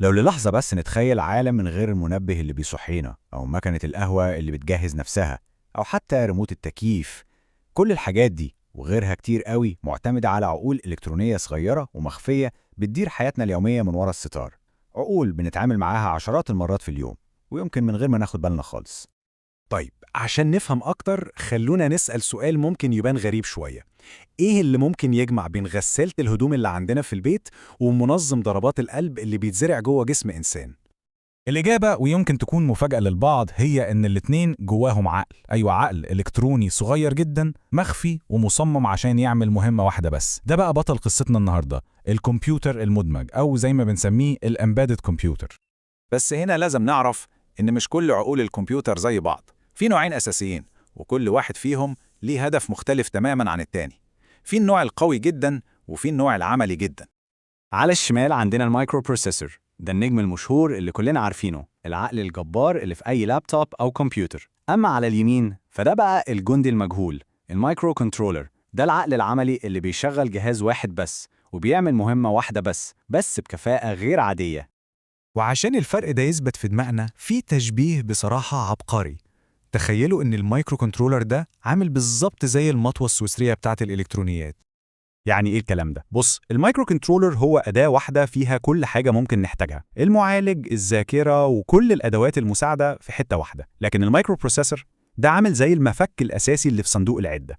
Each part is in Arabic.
لو للحظة بس نتخيل عالم من غير المنبه اللي بيصحينا أو مكنة القهوة اللي بتجهز نفسها أو حتى ريموت التكييف، كل الحاجات دي وغيرها كتير قوي معتمدة على عقول إلكترونية صغيرة ومخفية بتدير حياتنا اليومية من ورا الستار. عقول بنتعامل معاها عشرات المرات في اليوم، ويمكن من غير ما ناخد بالنا خالص. طيب عشان نفهم أكتر خلونا نسأل سؤال ممكن يبان غريب شوية. إيه اللي ممكن يجمع بين غسالة الهدوم اللي عندنا في البيت ومنظم ضربات القلب اللي بيتزرع جوه جسم إنسان؟ الإجابة ويمكن تكون مفاجأة للبعض هي إن الاتنين جواهم عقل، أيوة عقل إلكتروني صغير جدا مخفي ومصمم عشان يعمل مهمة واحدة بس. ده بقى بطل قصتنا النهاردة، الكمبيوتر المدمج أو زي ما بنسميه الامبيدد كمبيوتر. بس هنا لازم نعرف إن مش كل عقول الكمبيوتر زي بعض. في نوعين أساسيين وكل واحد فيهم ليه هدف مختلف تماما عن التاني. في النوع القوي جدا وفي النوع العملي جدا. على الشمال عندنا المايكرو بروسيسور، ده النجم المشهور اللي كلنا عارفينه، العقل الجبار اللي في أي لابتوب أو كمبيوتر. أما على اليمين فده بقى الجندي المجهول، المايكرو كنترولر، ده العقل العملي اللي بيشغل جهاز واحد بس وبيعمل مهمة واحدة بس بكفاءة غير عادية. وعشان الفرق ده يثبت في دماغنا في تشبيه بصراحة عبقري. تخيلوا إن المايكرو كنترولر ده عامل بالظبط زي المطوة السويسرية بتاعت الإلكترونيات. يعني إيه الكلام ده؟ بص، المايكرو كنترولر هو أداة واحدة فيها كل حاجة ممكن نحتاجها، المعالج، الذاكرة، وكل الأدوات المساعدة في حتة واحدة. لكن المايكرو بروسيسور ده عامل زي المفك الأساسي اللي في صندوق العدة،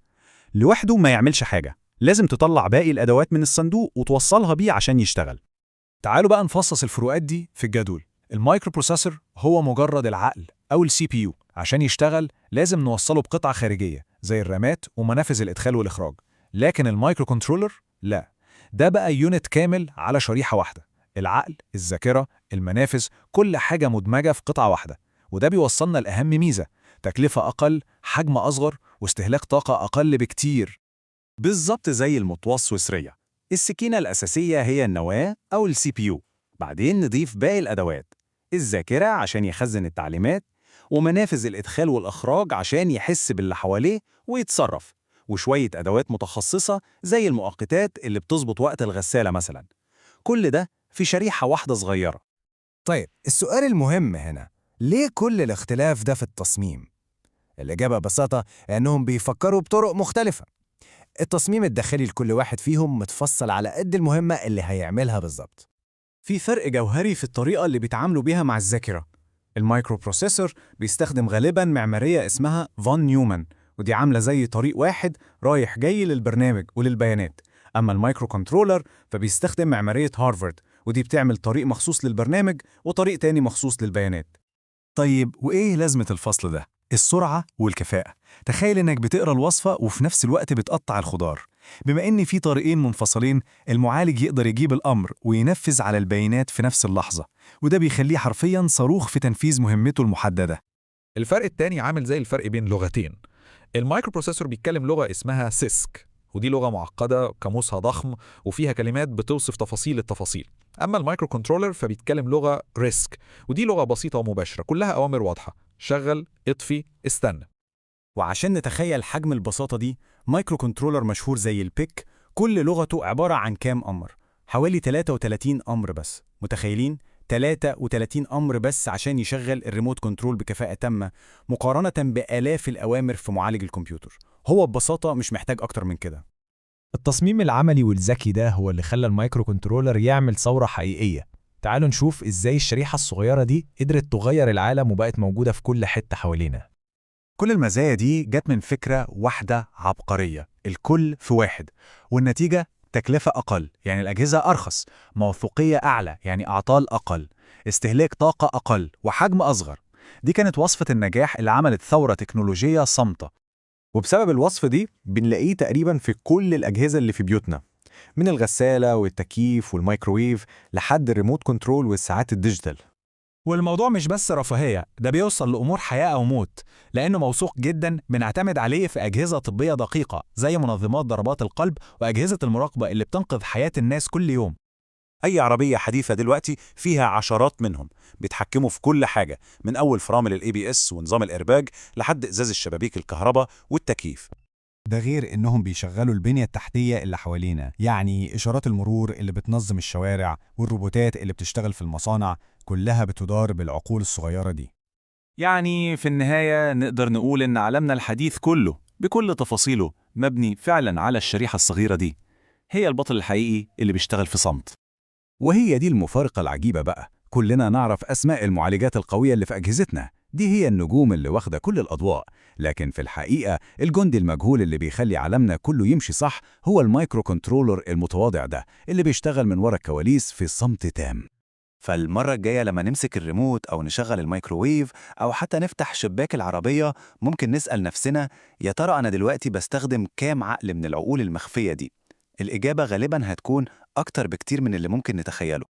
لوحده ما يعملش حاجة، لازم تطلع باقي الأدوات من الصندوق وتوصلها بيه عشان يشتغل. تعالوا بقى نفصص الفروقات دي في الجدول. المايكرو بروسيسور هو مجرد العقل أو السي بي يو، عشان يشتغل لازم نوصله بقطعة خارجية زي الرامات ومنافذ الإدخال والإخراج. لكن المايكرو كنترولر لا، ده بقى يونت كامل على شريحة واحدة، العقل، الذاكرة، المنافذ، كل حاجة مدمجة في قطعة واحدة. وده بيوصلنا لأهم ميزة، تكلفة أقل، حجم أصغر، واستهلاك طاقة أقل بكتير. بالظبط زي المطوة السويسرية، السكينة الأساسية هي النواة أو السي بي يو، بعدين نضيف باقي الأدوات، الذاكرة عشان يخزن التعليمات، ومنافذ الإدخال والإخراج عشان يحس باللي حواليه ويتصرف، وشوية أدوات متخصصة زي المؤقتات اللي بتظبط وقت الغسالة مثلا. كل ده في شريحة واحدة صغيرة. طيب السؤال المهم هنا، ليه كل الاختلاف ده في التصميم؟ الإجابة ببساطة إنهم بيفكروا بطرق مختلفة. التصميم الداخلي لكل واحد فيهم متفصل على قد المهمة اللي هيعملها بالظبط. في فرق جوهري في الطريقة اللي بيتعاملوا بيها مع الذاكرة. المايكرو بروسيسور بيستخدم غالباً معمارية اسمها فون نيومان، ودي عاملة زي طريق واحد رايح جاي للبرنامج وللبيانات. أما المايكرو كنترولر فبيستخدم معمارية هارفارد، ودي بتعمل طريق مخصوص للبرنامج وطريق تاني مخصوص للبيانات. طيب وإيه لازمة الفصل ده؟ السرعة والكفاءة. تخيل إنك بتقرأ الوصفة وفي نفس الوقت بتقطع الخضار. بما إن في طريقين منفصلين، المعالج يقدر يجيب الأمر وينفذ على البيانات في نفس اللحظة، وده بيخليه حرفياً صاروخ في تنفيذ مهمته المحددة. الفرق التاني عامل زي الفرق بين لغتين. المايكرو بروسيسور بيتكلم لغة اسمها سيسك، ودي لغة معقدة قاموسها ضخم وفيها كلمات بتوصف تفاصيل التفاصيل. أما المايكرو كنترولر فبيتكلم لغة ريسك، ودي لغة بسيطة ومباشرة كلها أوامر واضحة، شغل، اطفي، استنى. وعشان نتخيل حجم البساطة دي، مايكرو كنترولر مشهور زي البيك كل لغته عبارة عن كام أمر؟ حوالي 33 أمر بس. متخيلين؟ 33 أمر بس عشان يشغل الريموت كنترول بكفاءة تامة، مقارنة بآلاف الأوامر في معالج الكمبيوتر. هو ببساطة مش محتاج أكتر من كده. التصميم العملي والذكي ده هو اللي خلى المايكرو كنترولر يعمل ثورة حقيقية. تعالوا نشوف إزاي الشريحة الصغيرة دي قدرت تغير العالم وبقت موجودة في كل حتة حوالينا. كل المزايا دي جت من فكرة واحدة عبقرية، الكل في واحد. والنتيجة تكلفة أقل، يعني الأجهزة أرخص، موثوقية أعلى، يعني أعطال أقل، استهلاك طاقة أقل، وحجم أصغر. دي كانت وصفة النجاح اللي عملت ثورة تكنولوجية صامتة. وبسبب الوصفة دي بنلاقيه تقريبا في كل الأجهزة اللي في بيوتنا، من الغسالة والتكييف والمايكروويف لحد الريموت كنترول والساعات الديجيتال. والموضوع مش بس رفاهية، ده بيوصل لأمور حياة أو موت، لأنه موثوق جدا بنعتمد عليه في أجهزة طبية دقيقة زي منظمات ضربات القلب وأجهزة المراقبة اللي بتنقذ حياة الناس كل يوم. أي عربية حديثة دلوقتي فيها عشرات منهم بيتحكموا في كل حاجة، من أول فرامل ABS ونظام الإيرباج لحد إزاز الشبابيك الكهرباء والتكييف. ده غير إنهم بيشغلوا البنية التحتية اللي حوالينا، يعني إشارات المرور اللي بتنظم الشوارع والروبوتات اللي بتشتغل في المصانع، كلها بتدار بالعقول الصغيرة دي. يعني في النهاية نقدر نقول إن عالمنا الحديث كله بكل تفاصيله مبني فعلا على الشريحة الصغيرة دي، هي البطل الحقيقي اللي بيشتغل في صمت. وهي دي المفارقة العجيبة بقى، كلنا نعرف أسماء المعالجات القوية اللي في أجهزتنا، دي هي النجوم اللي واخدة كل الأضواء، لكن في الحقيقة الجندي المجهول اللي بيخلي عالمنا كله يمشي صح هو المايكرو كنترولر المتواضع ده اللي بيشتغل من ورا الكواليس في صمت تام. فالمرة الجاية لما نمسك الريموت أو نشغل الميكروويف أو حتى نفتح شباك العربية، ممكن نسأل نفسنا يا ترى أنا دلوقتي بستخدم كام عقل من العقول المخفية دي؟ الإجابة غالباً هتكون أكتر بكتير من اللي ممكن نتخيله.